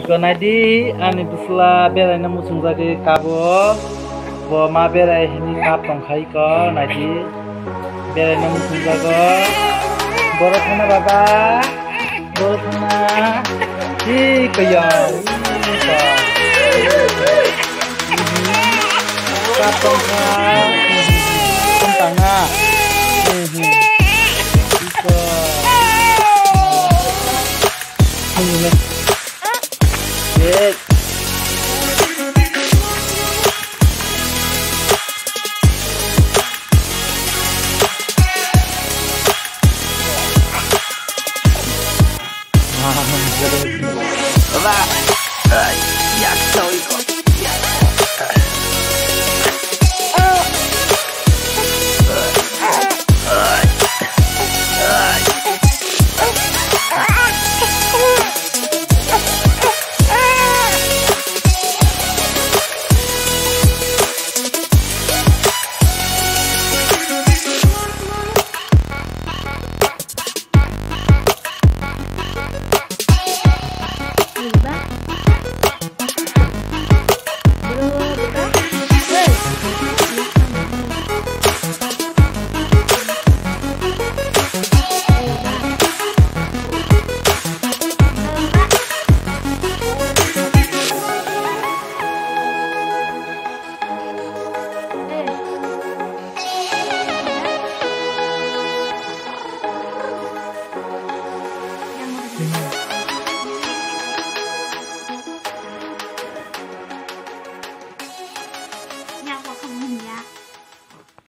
Ganadi ani dusla beraina musung jagi kabo bo ma berai hini kap tongkhai ko nadi beraina musung jago boro thana baba boro thana hi kaya kap tongkhai tangna Yes. Baba, jak to iko?